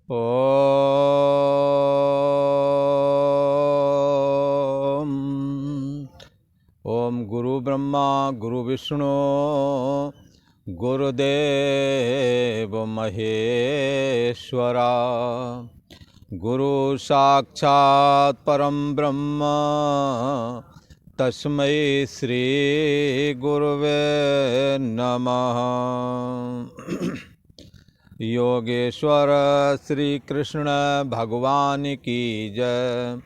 ओम ओम गुरु ब्रह्मा गुरु विष्णु गुरुदेव महेश्वरा गुरु साक्षात् परम ब्रह्म तस्मै श्री गुरुवे नमः। योगेश्वर श्री कृष्ण भगवान की जय।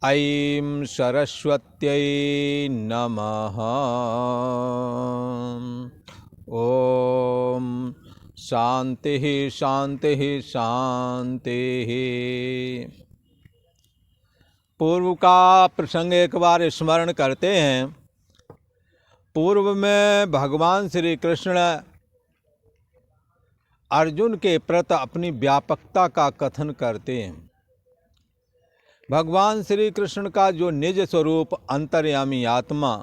ऐं सरस्वत्यै नमः। ओम शांति शांति शांति। पूर्व का प्रसंग एक बार स्मरण करते हैं। पूर्व में भगवान श्री कृष्ण अर्जुन के प्रति अपनी व्यापकता का कथन करते हैं। भगवान श्री कृष्ण का जो निज स्वरूप अंतर्यामी आत्मा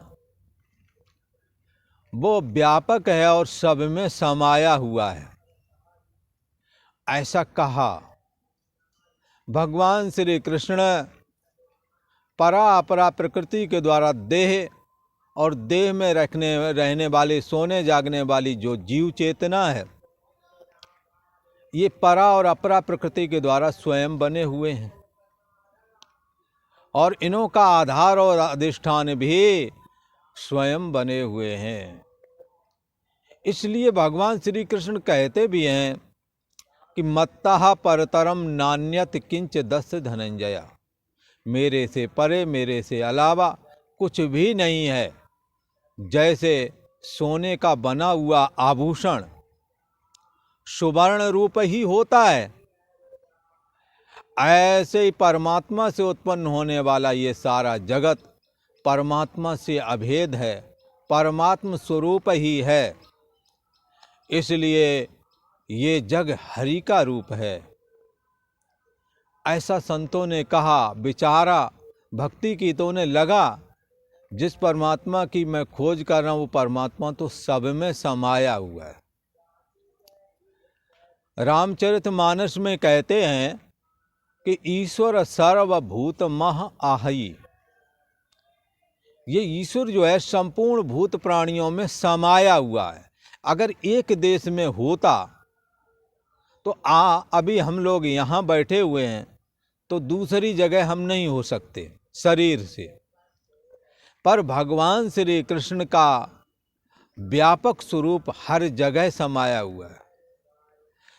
वो व्यापक है और सब में समाया हुआ है, ऐसा कहा। भगवान श्री कृष्ण परा अपरा प्रकृति के द्वारा देह और देह में रहने वाले सोने जागने वाली जो जीव चेतना है, ये परा और अपरा प्रकृति के द्वारा स्वयं बने हुए हैं और इनों का आधार और अधिष्ठान भी स्वयं बने हुए हैं। इसलिए भगवान श्री कृष्ण कहते भी हैं कि मत्तः परतरम नान्यत किंच दस्य धनंजया, मेरे से परे मेरे से अलावा कुछ भी नहीं है। जैसे सोने का बना हुआ आभूषण सुवर्ण रूप ही होता है, ऐसे ही परमात्मा से उत्पन्न होने वाला ये सारा जगत परमात्मा से अभेद है, परमात्म स्वरूप ही है। इसलिए ये जग हरि का रूप है, ऐसा संतों ने कहा, विचारा, भक्ति की तो उन्हें लगा जिस परमात्मा की मैं खोज कर रहा हूं वो परमात्मा तो सब में समाया हुआ है। रामचरितमानस में कहते हैं कि ईश्वर सर्वभूत मह आहई। ये ईश्वर जो है संपूर्ण भूत प्राणियों में समाया हुआ है। अगर एक देश में होता तो अभी हम लोग यहाँ बैठे हुए हैं तो दूसरी जगह हम नहीं हो सकते शरीर से, पर भगवान श्री कृष्ण का व्यापक स्वरूप हर जगह समाया हुआ है।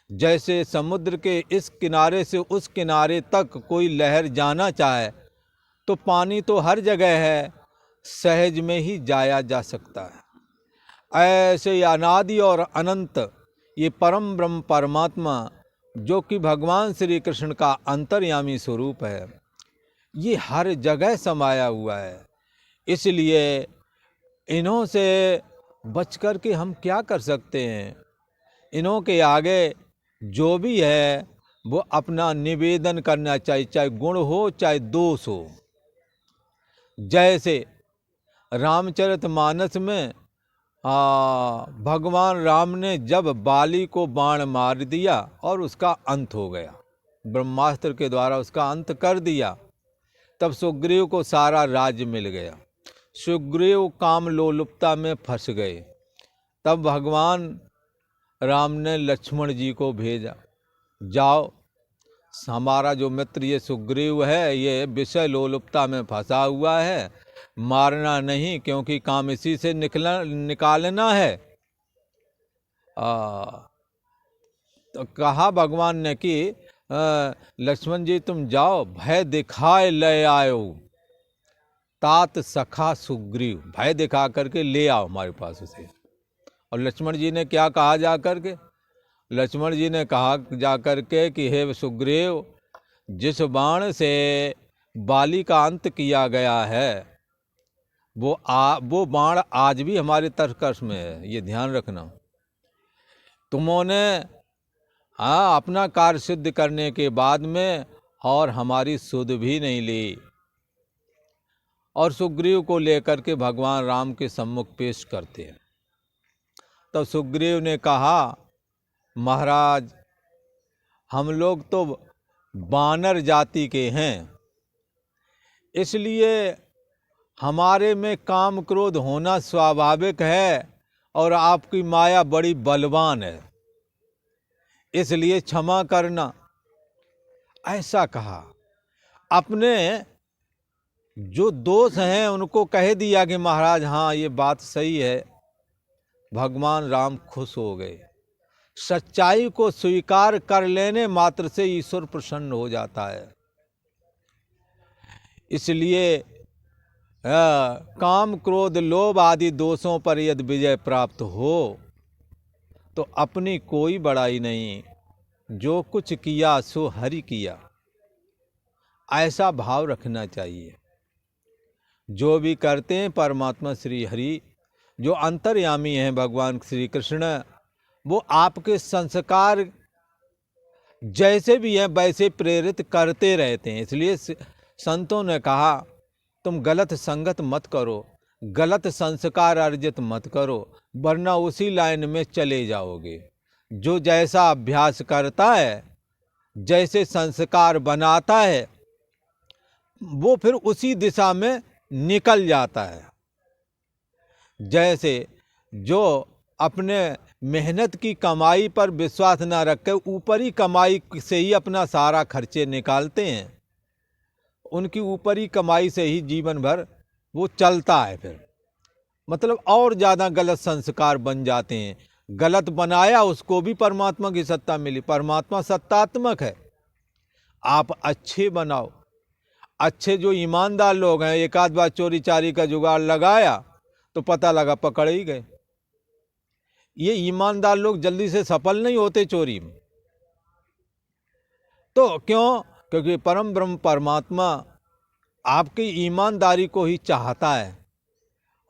जैसे समुद्र के इस किनारे से उस किनारे तक कोई लहर जाना चाहे तो पानी तो हर जगह है, सहज में ही जाया जा सकता है। ऐसे ही अनादि और अनंत ये परम ब्रह्म परमात्मा जो कि भगवान श्री कृष्ण का अंतर्यामी स्वरूप है, ये हर जगह समाया हुआ है। इसलिए इन्हों से बच कर के हम क्या कर सकते हैं? इन्हों के आगे जो भी है वो अपना निवेदन करना चाहिए, चाहे गुण हो चाहे दोष हो। जैसे रामचरितमानस में भगवान राम ने जब बाली को बाण मार दिया और उसका अंत हो गया, ब्रह्मास्त्र के द्वारा उसका अंत कर दिया, तब सुग्रीव को सारा राज्य मिल गया। सुग्रीव काम लोलुपता में फंस गए। तब भगवान राम ने लक्ष्मण जी को भेजा, जाओ हमारा जो मित्र ये सुग्रीव है ये विषय लोलुपता में फंसा हुआ है, मारना नहीं क्योंकि काम इसी से निकालना है। तो कहा भगवान ने कि लक्ष्मण जी तुम जाओ, भय दिखाए ले आयो तात सखा सुग्रीव, भय दिखा करके ले आओ हमारे पास उसे। और लक्ष्मण जी ने क्या कहा जा करके? लक्ष्मण जी ने कहा जा करके कि हे सुग्रीव, जिस बाण से बाली का अंत किया गया है वो बाण आज भी हमारे तर्कश में है, ये ध्यान रखना। तुमने अपना कार्य सिद्ध करने के बाद में और हमारी सुध भी नहीं ली। और सुग्रीव को लेकर के भगवान राम के सम्मुख पेश करते हैं। तो सुग्रीव ने कहा, महाराज हम लोग तो वानर जाति के हैं, इसलिए हमारे में काम क्रोध होना स्वाभाविक है और आपकी माया बड़ी बलवान है, इसलिए क्षमा करना, ऐसा कहा। अपने जो दोष हैं उनको कह दिया कि महाराज हाँ ये बात सही है। भगवान राम खुश हो गए। सच्चाई को स्वीकार कर लेने मात्र से ईश्वर प्रसन्न हो जाता है। इसलिए काम क्रोध लोभ आदि दोषों पर यदि विजय प्राप्त हो तो अपनी कोई बड़ाई नहीं, जो कुछ किया सो हरि किया, ऐसा भाव रखना चाहिए। जो भी करते हैं परमात्मा श्री हरि जो अंतर्यामी हैं भगवान श्री कृष्ण, वो आपके संस्कार जैसे भी हैं वैसे प्रेरित करते रहते हैं। इसलिए संतों ने कहा तुम गलत संगत मत करो, गलत संस्कार अर्जित मत करो, वरना उसी लाइन में चले जाओगे। जो जैसा अभ्यास करता है, जैसे संस्कार बनाता है, वो फिर उसी दिशा में निकल जाता है। जैसे जो अपने मेहनत की कमाई पर विश्वास न रख के ऊपरी कमाई से ही अपना सारा खर्चे निकालते हैं, उनकी ऊपरी कमाई से ही जीवन भर वो चलता है, फिर मतलब और ज़्यादा गलत संस्कार बन जाते हैं। गलत बनाया उसको भी परमात्मा की सत्ता मिली। परमात्मा सत्तात्मक है। आप अच्छे बनाओ। अच्छे जो ईमानदार लोग हैं, एक आध बार चोरी चारी का जुगाड़ लगाया तो पता लगा पकड़ ही गए। ये ईमानदार लोग जल्दी से सफल नहीं होते चोरी में। तो क्यों? क्योंकि परम ब्रह्म परमात्मा आपकी ईमानदारी को ही चाहता है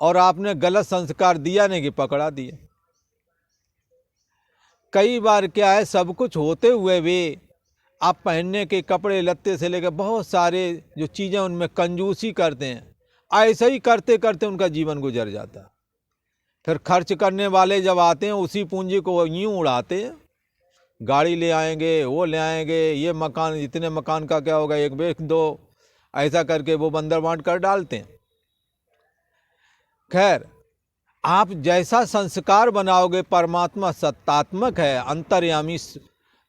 और आपने गलत संस्कार दिया नहीं कि पकड़ा दिया। कई बार क्या है, सब कुछ होते हुए भी आप पहनने के कपड़े लत्ते से लेकर बहुत सारे जो चीज़ें उनमें कंजूसी करते हैं, ऐसा ही करते करते उनका जीवन गुजर जाता है। फिर खर्च करने वाले जब आते हैं उसी पूंजी को यूँ उड़ाते हैं। गाड़ी ले आएंगे, वो ले आएंगे, ये मकान, इतने मकान का क्या होगा, एक बेच दो, ऐसा करके वो बंदर बांट कर डालते हैं। खैर, आप जैसा संस्कार बनाओगे, परमात्मा सत्तात्मक है। अंतर्यामी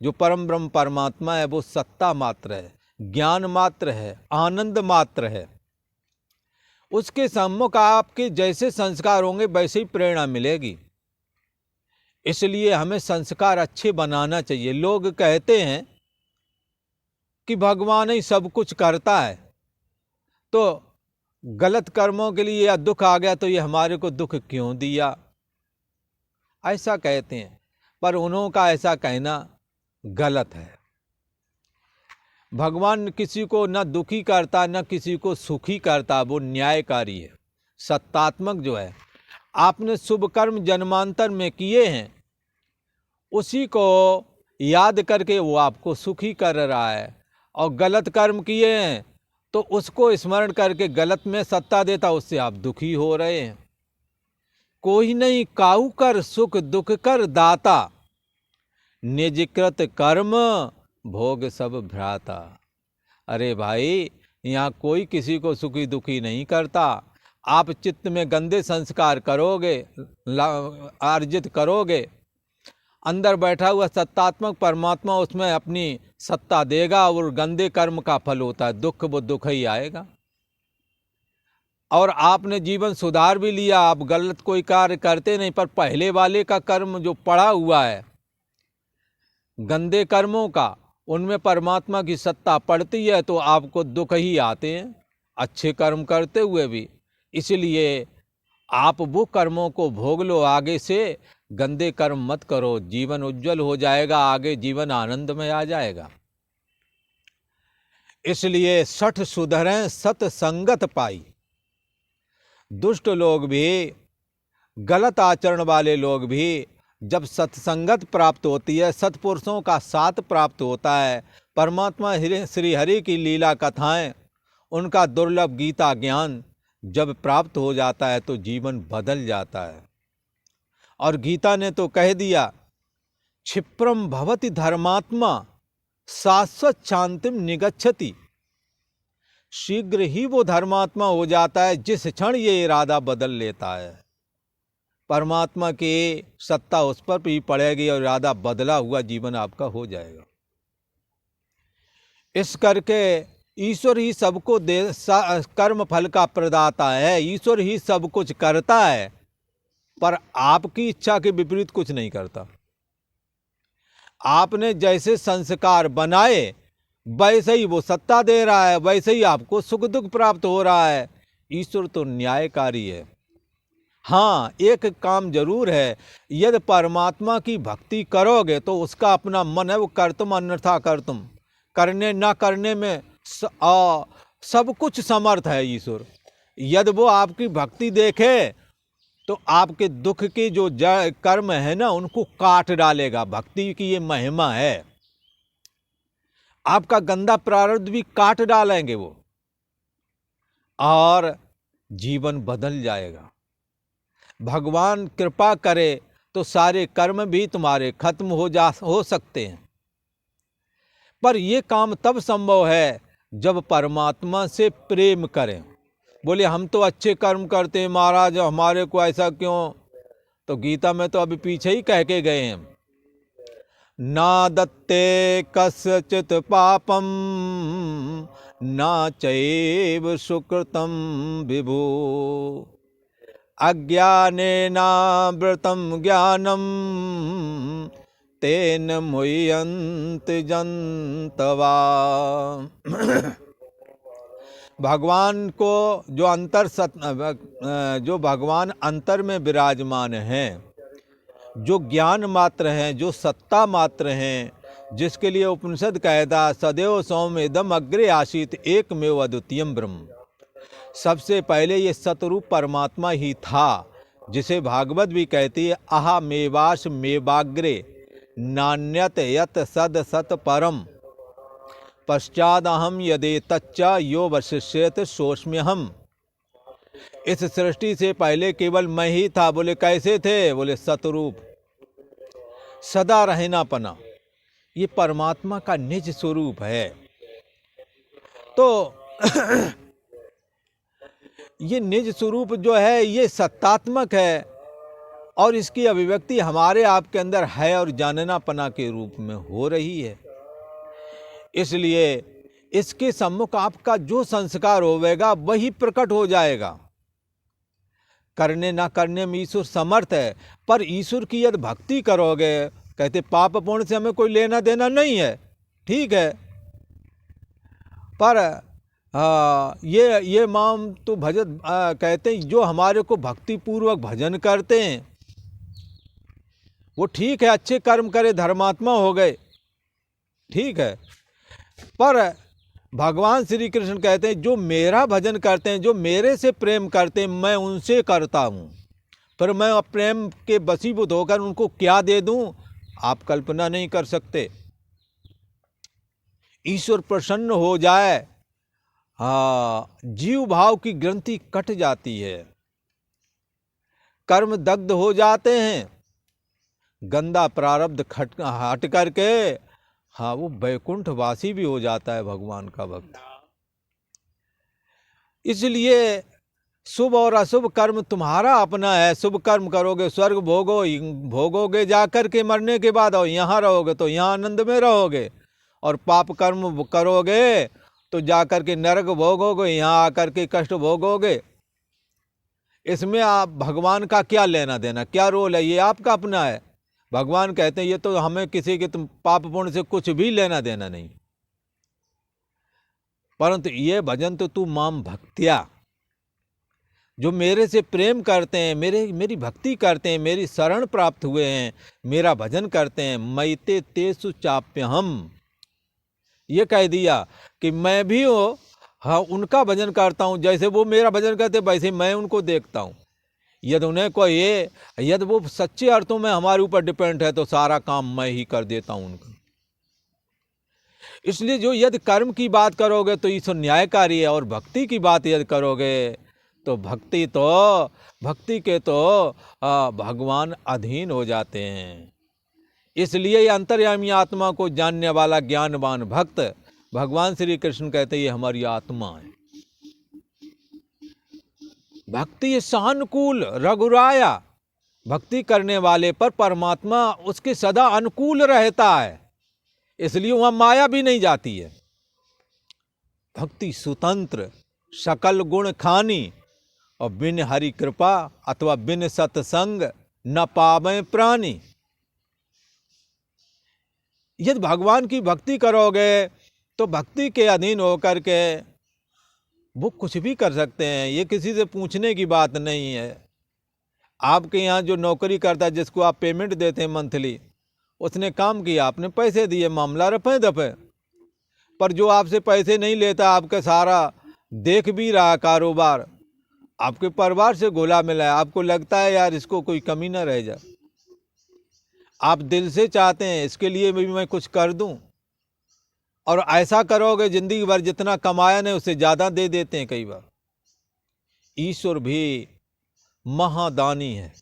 जो परम ब्रह्म परमात्मा है वो सत्ता मात्र है, ज्ञान मात्र है, आनंद मात्र है। उसके सम्मुख आपके जैसे संस्कार होंगे वैसे ही प्रेरणा मिलेगी। इसलिए हमें संस्कार अच्छे बनाना चाहिए। लोग कहते हैं कि भगवान ही सब कुछ करता है, तो गलत कर्मों के लिए या दुख आ गया तो ये हमारे को दुख क्यों दिया, ऐसा कहते हैं। पर उन्हों का ऐसा कहना गलत है। भगवान किसी को न दुखी करता न किसी को सुखी करता, वो न्यायकारी है, सत्तात्मक जो है। आपने शुभ कर्म जन्मांतर में किए हैं, उसी को याद करके वो आपको सुखी कर रहा है, और गलत कर्म किए हैं तो उसको स्मरण करके गलत में सत्ता देता, उससे आप दुखी हो रहे हैं। कोई नहीं काऊ कर सुख दुख कर दाता, निजकृत कर्म भोग सब भ्राता। अरे भाई, यहाँ कोई किसी को सुखी दुखी नहीं करता। आप चित्त में गंदे संस्कार करोगे, अर्जित करोगे, अंदर बैठा हुआ सत्तात्मक परमात्मा उसमें अपनी सत्ता देगा और गंदे कर्म का फल होता है दुख, वो दुख ही आएगा। और आपने जीवन सुधार भी लिया, आप गलत कोई कार्य करते नहीं, पर पहले वाले का कर्म जो पड़ा हुआ है गंदे कर्मों का, उनमें परमात्मा की सत्ता पड़ती है तो आपको दुख ही आते हैं, अच्छे कर्म करते हुए भी। इसलिए आप वो कर्मों को भोग लो, आगे से गंदे कर्म मत करो, जीवन उज्जवल हो जाएगा, आगे जीवन आनंद में आ जाएगा। इसलिए सठ सुधरें सत संगत पाई। दुष्ट लोग भी, गलत आचरण वाले लोग भी जब सत्संगत प्राप्त होती है, सत्पुरुषों का साथ प्राप्त होता है, परमात्मा श्री हरि की लीला कथाएं, उनका दुर्लभ गीता ज्ञान जब प्राप्त हो जाता है तो जीवन बदल जाता है। और गीता ने तो कह दिया, क्षिप्रम भवति धर्मात्मा शाश्वत शांतिम निगच्छति, शीघ्र ही वो धर्मात्मा हो जाता है जिस क्षण ये इरादा बदल लेता है। परमात्मा की सत्ता उस पर भी पड़ेगी और इरादा बदला हुआ जीवन आपका हो जाएगा। इस करके ईश्वर ही सबको कर्म फल का प्रदाता है, ईश्वर ही सब कुछ करता है, पर आपकी इच्छा के विपरीत कुछ नहीं करता। आपने जैसे संस्कार बनाए वैसे ही वो सत्ता दे रहा है, वैसे ही आपको सुख दुख प्राप्त हो रहा है। ईश्वर तो न्यायकारी है। हाँ, एक काम जरूर है, यदि परमात्मा की भक्ति करोगे तो उसका अपना मन है, वो कर्तुम अन्यथा कर्तुम, करने ना करने में सब कुछ समर्थ है ईश्वर। यदि वो आपकी भक्ति देखे तो आपके दुख के जो कर्म है ना उनको काट डालेगा। भक्ति की ये महिमा है। आपका गंदा प्रारब्ध भी काट डालेंगे वो, और जीवन बदल जाएगा। भगवान कृपा करे तो सारे कर्म भी तुम्हारे खत्म हो सकते हैं, पर ये काम तब संभव है जब परमात्मा से प्रेम करें। बोले हम तो अच्छे कर्म करते हैं महाराज, हमारे को ऐसा क्यों? तो गीता में तो अभी पीछे ही कह के गए हैं, ना दत्ते कस्यचित् पापम ना चैव सुकृतम विभु, अज्ञानेनावृतं ज्ञानम तेन मुह्यन्ति जन्तवा। भगवान को जो भगवान अंतर में विराजमान हैं, जो ज्ञान मात्र हैं, जो सत्ता मात्र हैं, जिसके लिए उपनिषद कहता सदैव सौम्येदम अग्रे आसीत एकमेव अद्वितीयम ब्रह्म। सबसे पहले ये सतरूप परमात्मा ही था, जिसे भागवत भी कहती है अहा मेवाश मेवाग्रे नान्यत यत सद सत परम, पश्चाद अहम यदे तच्चा यो वशिष्यत सोष्म्यहम। इस सृष्टि से पहले केवल मैं ही था। बोले कैसे थे? बोले सतरूप, सदा रहना पना, ये परमात्मा का निज स्वरूप है। तो ये निज स्वरूप जो है ये सत्तात्मक है, और इसकी अभिव्यक्ति हमारे आपके अंदर है और जानना पना के रूप में हो रही है। इसलिए इसके सम्मुख आपका जो संस्कार होवेगा वही प्रकट हो जाएगा। करने ना करने में ईश्वर समर्थ है, पर ईश्वर की यदि भक्ति करोगे, कहते पाप पुण्य से हमें कोई लेना देना नहीं है, ठीक है, पर ये माम तो भजन कहते हैं जो हमारे को भक्ति पूर्वक भजन करते हैं वो ठीक है, अच्छे कर्म करे, धर्मात्मा हो गए, ठीक है, पर भगवान श्री कृष्ण कहते हैं जो मेरा भजन करते हैं, जो मेरे से प्रेम करते हैं, मैं उनसे करता हूँ, पर मैं प्रेम के वशीभूत होकर उनको क्या दे दूँ आप कल्पना नहीं कर सकते। ईश्वर प्रसन्न हो जाए, जीव भाव की ग्रंथि कट जाती है, कर्म दग्ध हो जाते हैं, गंदा प्रारब्ध हट करके वो वैकुंठ वासी भी हो जाता है भगवान का भक्त। इसलिए शुभ और अशुभ कर्म तुम्हारा अपना है। शुभ कर्म करोगे स्वर्ग भोगोगे जाकर के मरने के बाद, और यहाँ रहोगे तो यहाँ आनंद में रहोगे, और पाप कर्म करोगे तो जाकर के नरक भोगोगे, यहाँ आकर के कष्ट भोगोगे। इसमें आप भगवान का क्या लेना देना, क्या रोल है? ये आपका अपना है। भगवान कहते हैं ये तो हमें किसी के तुम पाप पुण्य से कुछ भी लेना देना नहीं, परंतु ये भजन तो तू माम भक्त्या, जो मेरे से प्रेम करते हैं, मेरी भक्ति करते हैं, मेरी शरण प्राप्त हुए हैं, मेरा भजन करते हैं, मैते तेसु चाप्यहम। ये कह दिया कि मैं भी उनका भजन करता हूँ, जैसे वो मेरा भजन करते वैसे मैं उनको देखता हूँ। यदि उन्हें कोई यदि वो सच्चे अर्थों में हमारे ऊपर डिपेंड है तो सारा काम मैं ही कर देता हूँ उनका। इसलिए जो यदि कर्म की बात करोगे तो ईश्वर न्यायकारी है, और भक्ति की बात यदि करोगे तो भक्ति के तो भगवान अधीन हो जाते हैं। इसलिए ये अंतर्यामी आत्मा को जानने वाला ज्ञानवान भक्त, भगवान श्री कृष्ण कहते ये हमारी आत्मा है। भक्ति सानुकूल रघुराया, भक्ति करने वाले पर परमात्मा उसके सदा अनुकूल रहता है, इसलिए वहां माया भी नहीं जाती है। भक्ति स्वतंत्र सकल गुण खानी, और बिन हरि कृपा अथवा बिन सत्संग न पावे प्राणी। यदि भगवान की भक्ति करोगे तो भक्ति के अधीन होकर के वो कुछ भी कर सकते हैं, ये किसी से पूछने की बात नहीं है। आपके यहाँ जो नौकरी करता है, जिसको आप पेमेंट देते हैं मंथली, उसने काम किया, आपने पैसे दिए, मामला रफे दफे। पर जो आपसे पैसे नहीं लेता, आपका सारा देख भी रहा कारोबार, आपके परिवार से घुला मिला है, आपको लगता है यार इसको कोई कमी ना रह जाए, आप दिल से चाहते हैं इसके लिए भी मैं कुछ कर दूं, और ऐसा करोगे जिंदगी भर जितना कमाया नहीं उससे ज़्यादा दे देते हैं कई बार। ईश्वर भी महादानी है,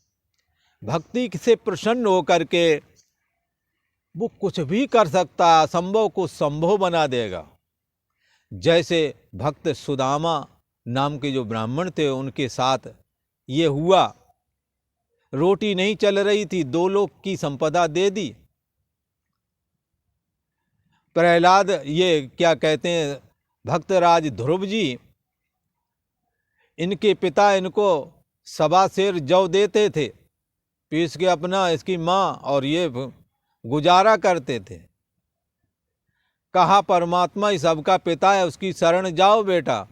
भक्ति से प्रसन्न होकर के वो कुछ भी कर सकता है, असंभव को संभव बना देगा। जैसे भक्त सुदामा नाम के जो ब्राह्मण थे, उनके साथ ये हुआ, रोटी नहीं चल रही थी, 2 लोक की संपदा दे दी। प्रहलाद, ये क्या कहते हैं, भक्तराज ध्रुव जी, इनके पिता इनको 1.25 सेर जौ देते थे, पीस के अपना इसकी माँ और ये गुजारा करते थे। कहा परमात्मा ही सबका पिता है, उसकी शरण जाओ बेटा,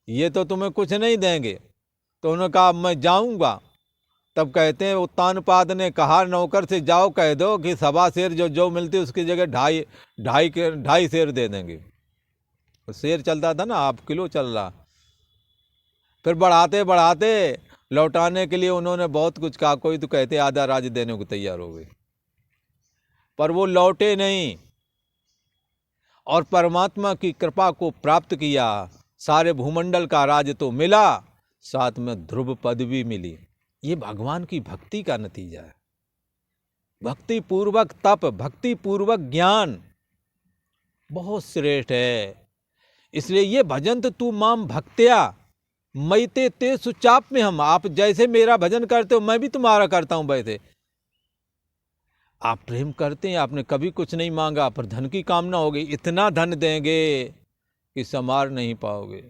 ये तो तुम्हें कुछ नहीं देंगे। तो उन्होंने कहा मैं जाऊंगा। तब कहते हैं उत्तानपाद ने कहा नौकर से, जाओ कह दो कि 1.25 सेर जो मिलती उसकी जगह 2.5 सेर दे देंगे। शेर चलता था ना, आप किलो चल रहा। फिर बढ़ाते बढ़ाते लौटाने के लिए उन्होंने बहुत कुछ कहा, कोई तो कहते आधा राज्य देने को तैयार हो गए, पर वो लौटे नहीं और परमात्मा की कृपा को प्राप्त किया। सारे भूमंडल का राज तो मिला, साथ में ध्रुव पद भी मिली। ये भगवान की भक्ति का नतीजा है। भक्ति पूर्वक तप, भक्ति पूर्वक ज्ञान बहुत श्रेष्ठ है। इसलिए ये भजन तो तू माम भक्त्या मैते ते सुचाप में हम, आप जैसे मेरा भजन करते हो मैं भी तुम्हारा करता हूं। वैसे आप प्रेम करते हैं, आपने कभी कुछ नहीं मांगा, पर धन की कामना हो गई, इतना धन देंगे कि संभार नहीं पाओगे।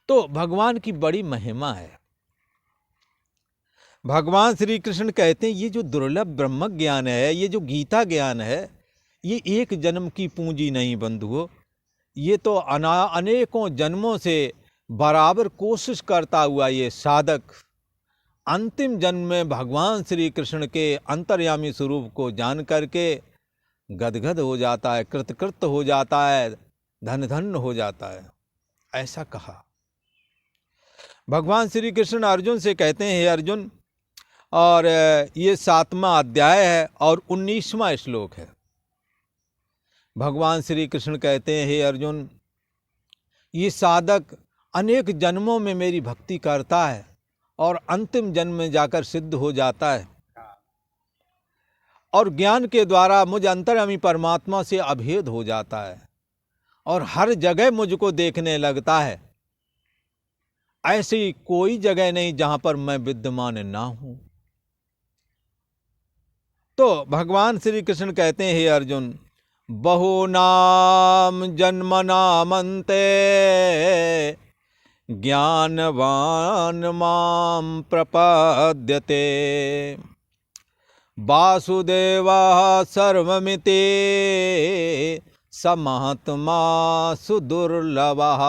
तो भगवान की बड़ी महिमा है। भगवान श्री कृष्ण कहते हैं ये जो दुर्लभ ब्रह्म ज्ञान है, ये जो गीता ज्ञान है, ये एक जन्म की पूंजी नहीं बंधुओं, ये तो अनेकों जन्मों से बराबर कोशिश करता हुआ ये साधक अंतिम जन्म में भगवान श्री कृष्ण के अंतर्यामी स्वरूप को जान करके गदगद हो जाता है, कृतकृत हो जाता है, धन धन हो जाता है, ऐसा कहा। भगवान श्री कृष्ण अर्जुन से कहते हैं, हे अर्जुन, और ये 7वां अध्याय है और 19वां श्लोक है। भगवान श्री कृष्ण कहते हैं, हे अर्जुन, ये साधक अनेक जन्मों में मेरी भक्ति करता है और अंतिम जन्म में जाकर सिद्ध हो जाता है और ज्ञान के द्वारा मुझ अंतर्यामी परमात्मा से अभेद हो जाता है और हर जगह मुझको देखने लगता है। ऐसी कोई जगह नहीं जहां पर मैं विद्यमान ना हूं। तो भगवान श्री कृष्ण कहते हैं, हे अर्जुन, बहुनाम जन्मनामन्ते ज्ञानवान माम प्रपद्यते वासुदेवः सर्वमिति स महात्मा सुदुर्लभः।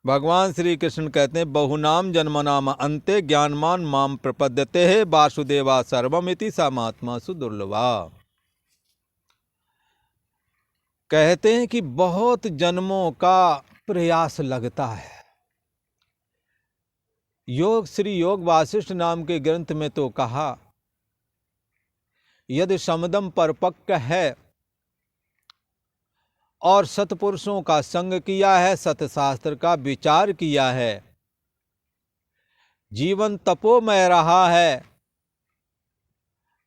भगवान श्री कृष्ण कहते हैं, बहुनाम जन्मनाम अन्ते ज्ञानवान माम प्रपद्यते है वासुदेवा सर्वमिति स महात्मा सुदुर्लभः। कहते हैं कि बहुत जन्मों का प्रयास लगता है। योग श्री योग वासिष्ठ नाम के ग्रंथ में तो कहा, यदि समदम परिपक्व है और सतपुरुषों का संग किया है, सतशास्त्र का विचार किया है, जीवन तपोमय रहा है,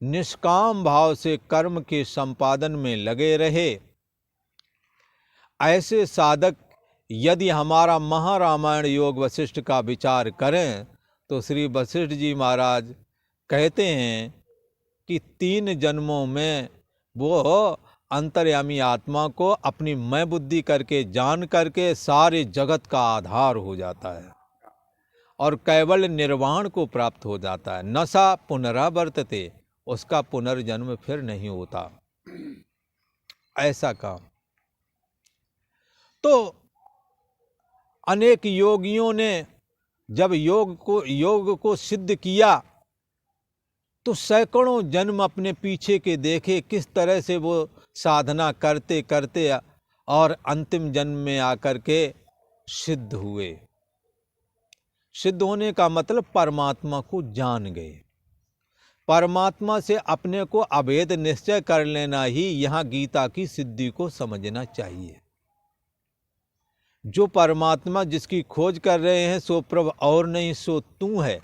निष्काम भाव से कर्म के संपादन में लगे रहे। ऐसे साधक यदि हमारा महारामायण योग वशिष्ठ का विचार करें तो श्री वशिष्ठ जी महाराज कहते हैं कि 3 जन्मों में वो अंतर्यामी आत्मा को अपनी मैं बुद्धि करके जान करके सारे जगत का आधार हो जाता है और केवल निर्वाण को प्राप्त हो जाता है। नसा पुनरावर्तते, उसका पुनर्जन्म फिर नहीं होता। ऐसा काम तो अनेक योगियों ने जब योग को सिद्ध किया तो सैकड़ों जन्म अपने पीछे के देखे, किस तरह से वो साधना करते करते और अंतिम जन्म में आकर के सिद्ध हुए। सिद्ध होने का मतलब परमात्मा को जान गए। परमात्मा से अपने को अभेद निश्चय कर लेना ही यहाँ गीता की सिद्धि को समझना चाहिए। जो परमात्मा जिसकी खोज कर रहे हैं सो प्रभु और नहीं सो तू है।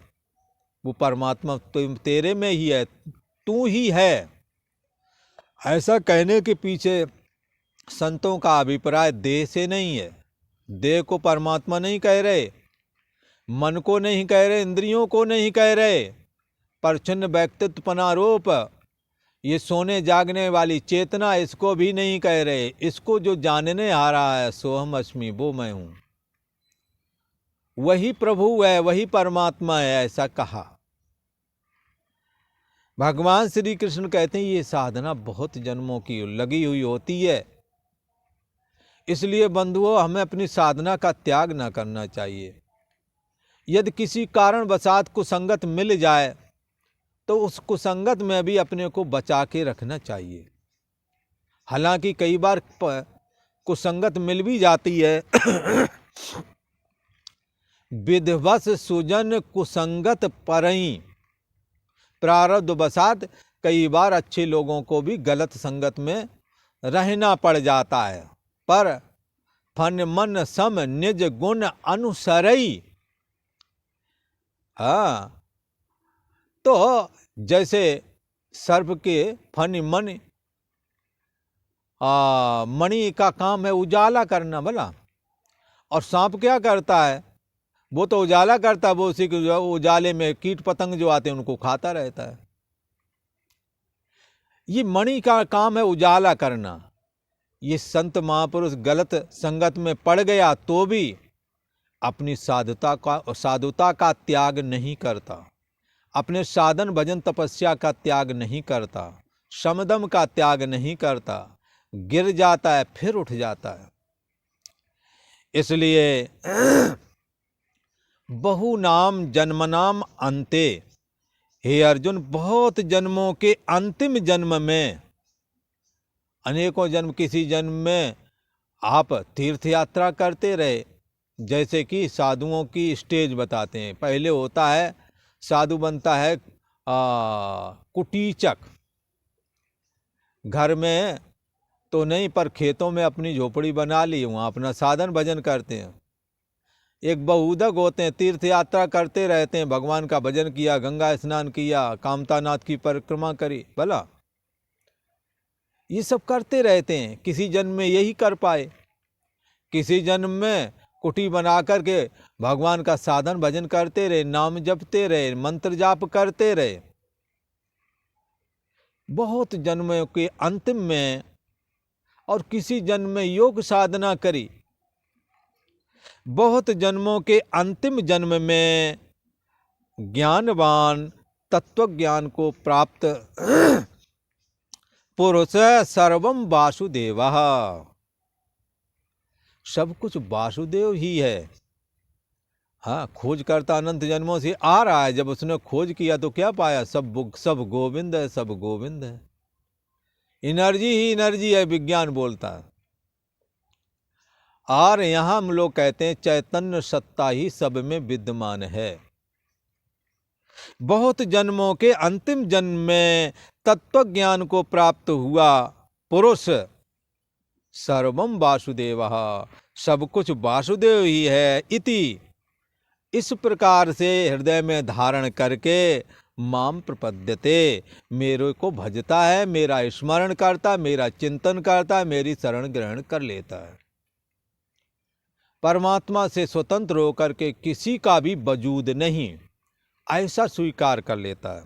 वो परमात्मा तेरे में ही है, तू ही है। ऐसा कहने के पीछे संतों का अभिप्राय देह से नहीं है। देह को परमात्मा नहीं कह रहे, मन को नहीं कह रहे, इंद्रियों को नहीं कह रहे। परछन्न व्यक्तित्व पनारोप, ये सोने जागने वाली चेतना, इसको भी नहीं कह रहे। इसको जो जानने आ रहा है सोहम अस्मि, वो मैं हूं, वही प्रभु है, वही परमात्मा है, ऐसा कहा। भगवान श्री कृष्ण कहते हैं ये साधना बहुत जन्मों की लगी हुई होती है, इसलिए बंधुओं हमें अपनी साधना का त्याग न करना चाहिए। यदि किसी कारण वशात कुसंगत मिल जाए तो उस कुसंगत में भी अपने को बचा के रखना चाहिए। हालांकि कई बार कुसंगत मिल भी जाती है। विधिवश सुजन कुसंगत परई, प्रारब्ध वशात कई बार अच्छे लोगों को भी गलत संगत में रहना पड़ जाता है। पर फन मन सम निज गुण अनुसरई। हाँ, तो जैसे सर्प के फन मन मणि का काम है उजाला करना भला, और सांप क्या करता है? वो तो उजाला करता है, वो उसी के उजाले में कीट पतंग जो आते हैं उनको खाता रहता है। ये मणि का काम है उजाला करना। ये संत महापुरुष गलत संगत में पड़ गया तो भी अपनी साधुता का त्याग नहीं करता, अपने साधन भजन तपस्या का त्याग नहीं करता, समदम का त्याग नहीं करता, गिर जाता है फिर उठ जाता है। इसलिए बहु नाम जन्मनाम अंते, हे अर्जुन, बहुत जन्मों के अंतिम जन्म में, अनेकों जन्म, किसी जन्म में आप तीर्थ यात्रा करते रहे। जैसे कि साधुओं की स्टेज बताते हैं, पहले होता है साधु बनता है कुटीचक, घर में तो नहीं पर खेतों में अपनी झोपड़ी बना ली, वहाँ अपना साधन भजन करते हैं। एक बहुदक होते हैं, तीर्थ यात्रा करते रहते हैं, भगवान का भजन किया, गंगा स्नान किया, कामतानाथ की परिक्रमा करी, भला ये सब करते रहते हैं। किसी जन्म में यही कर पाए, किसी जन्म में कुटी बना करके भगवान का साधन भजन करते रहे, नाम जपते रहे, मंत्र जाप करते रहे। बहुत जन्मों के अंतिम में और किसी जन्म में योग साधना करी। बहुत जन्मों के अंतिम जन्म में ज्ञानवान तत्व ज्ञान को प्राप्त पुरुष सर्वम वासुदेवः, सब कुछ वासुदेव ही है। हाँ, खोज करता अनंत जन्मों से आ रहा है। जब उसने खोज किया तो क्या पाया? सब गोविंद है, सब गोविंद है। एनर्जी ही एनर्जी है, विज्ञान बोलता है। और यहां हम लोग कहते हैं चैतन्य सत्ता ही सब में विद्यमान है। बहुत जन्मों के अंतिम जन्म में तत्व ज्ञान को प्राप्त हुआ पुरुष सर्वम वासुदेवः, सब कुछ वासुदेव ही है। इति, इस प्रकार से हृदय में धारण करके माम प्रपद्यते, मेरे को भजता है, मेरा स्मरण करता, मेरा चिंतन करता, मेरी शरण ग्रहण कर लेता है। परमात्मा से स्वतंत्र होकर के किसी का भी वजूद नहीं, ऐसा स्वीकार कर लेता है।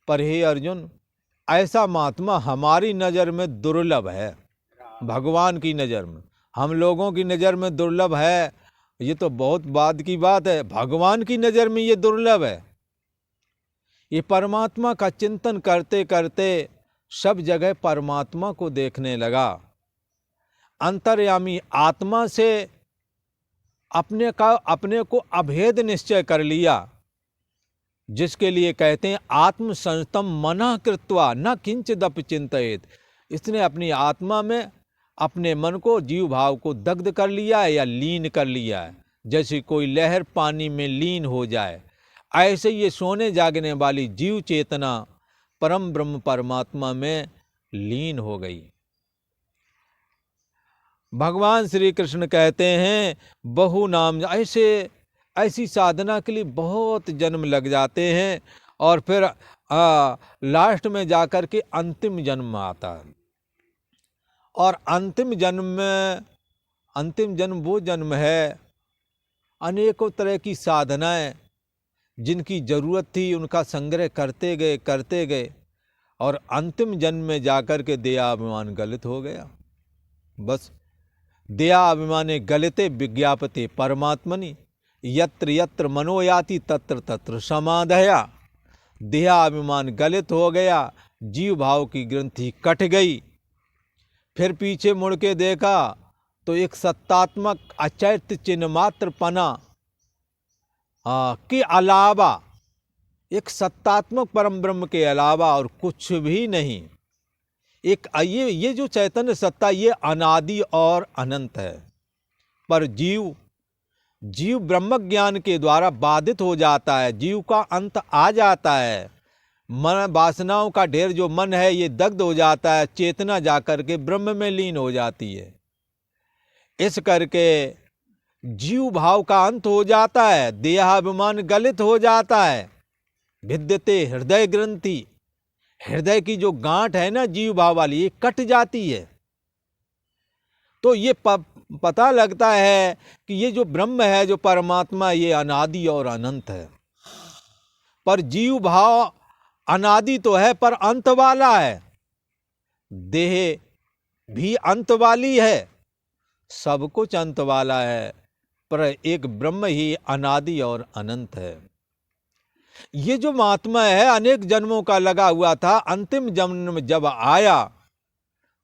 पर हे अर्जुन, ऐसा महात्मा हमारी नज़र में दुर्लभ है, भगवान की नज़र में, हम लोगों की नज़र में दुर्लभ है, ये तो बहुत बाद की बात है, भगवान की नज़र में ये दुर्लभ है। ये परमात्मा का चिंतन करते करते सब जगह परमात्मा को देखने लगा, अंतर्यामी आत्मा से अपने को अभेद निश्चय कर लिया, जिसके लिए कहते हैं आत्मसंस्तम मनः कृत्वा न किंचिदपि चिंतयेत्। इसने अपनी आत्मा में अपने मन को, जीव भाव को दग्ध कर लिया है या लीन कर लिया है। जैसे कोई लहर पानी में लीन हो जाए, ऐसे ये सोने जागने वाली जीव चेतना परम ब्रह्म परमात्मा में लीन हो गई। भगवान श्री कृष्ण कहते हैं बहु नाम, ऐसी साधना के लिए बहुत जन्म लग जाते हैं और फिर लास्ट में जाकर के अंतिम जन्म आता है। और अंतिम जन्म वो जन्म है, अनेकों तरह की साधनाएं जिनकी जरूरत थी उनका संग्रह करते गए और अंतिम जन्म में जाकर के देहाभिमान गलित हो गया। बस देहाभिमाने गलिते विज्ञापते परमात्मनि, यत्र यत्र मनोयाति तत्र तत्र समाधया। देहाभिमान गलित हो गया, जीव भाव की ग्रंथि कट गई। फिर पीछे मुड़ के देखा तो एक सत्तात्मक अचैत्य चिन्ह मात्र पना के अलावा, एक सत्तात्मक परम ब्रह्म के अलावा और कुछ भी नहीं। एक ये जो चैतन्य सत्ता ये अनादि और अनंत है। पर जीव ब्रह्म ज्ञान के द्वारा बाधित हो जाता है, जीव का अंत आ जाता है, मन वासनाओं का ढेर जो मन है ये दग्ध हो जाता है, चेतना जाकर के ब्रह्म में लीन हो जाती है। इस करके जीव भाव का अंत हो जाता है, देहाभिमान गलित हो जाता है। भिद्यते हृदय ग्रंथि, हृदय की जो गांठ है ना जीव भाव वाली, ये कट जाती है। तो ये पता लगता है कि ये जो ब्रह्म है, जो परमात्मा, ये अनादि और अनंत है। पर जीव भाव अनादि तो है पर अंत वाला है, देह भी अंत वाली है, सब कुछ अंत वाला है, पर एक ब्रह्म ही अनादि और अनंत है। ये जो महात्मा है अनेक जन्मों का लगा हुआ था, अंतिम जन्म में जब आया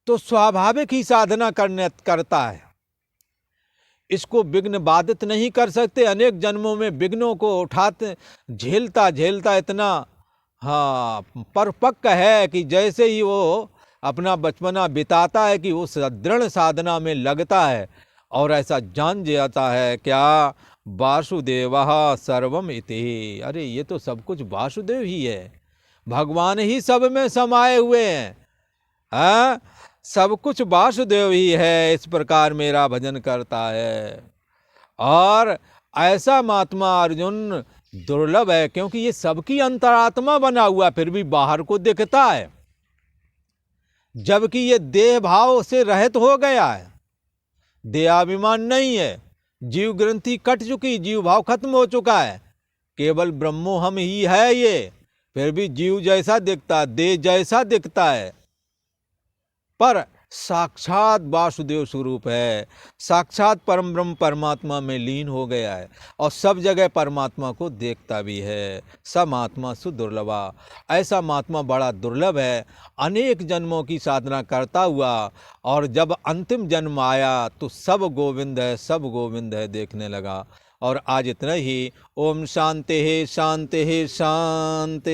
तो स्वाभाविक ही साधना करता है। इसको विघ्न बाधित नहीं कर सकते। अनेक जन्मों में विघ्नों को उठाते झेलता इतना परिपक्व है कि जैसे ही वो अपना बचपना बिताता है कि वो दृढ़ साधना में लगता है और ऐसा जान जाता है क्या वासुदेवः सर्वम इति। अरे ये तो सब कुछ वासुदेव ही है, भगवान ही सब में समाये हुए हैं, सब कुछ वासुदेव ही है। इस प्रकार मेरा भजन करता है। और ऐसा महात्मा अर्जुन दुर्लभ है, क्योंकि ये सबकी अंतरात्मा बना हुआ फिर भी बाहर को दिखता है, जबकि ये देह भाव से रहित हो गया है, देहाभिमान नहीं है, जीव ग्रंथि कट चुकी, जीव भाव खत्म हो चुका है, केवल ब्रह्मो हम ही है ये। फिर भी जीव जैसा दिखता है, देह जैसा दिखता है, पर साक्षात वासुदेव स्वरूप है, साक्षात परम ब्रह्म परमात्मा में लीन हो गया है और सब जगह परमात्मा को देखता भी है। सब महात्मा सुदुर्लभा, ऐसा महात्मा बड़ा दुर्लभ है, अनेक जन्मों की साधना करता हुआ और जब अंतिम जन्म आया तो सब गोविंद है, सब गोविंद है देखने लगा। और आज इतना ही। ओम शांति शांति शांति।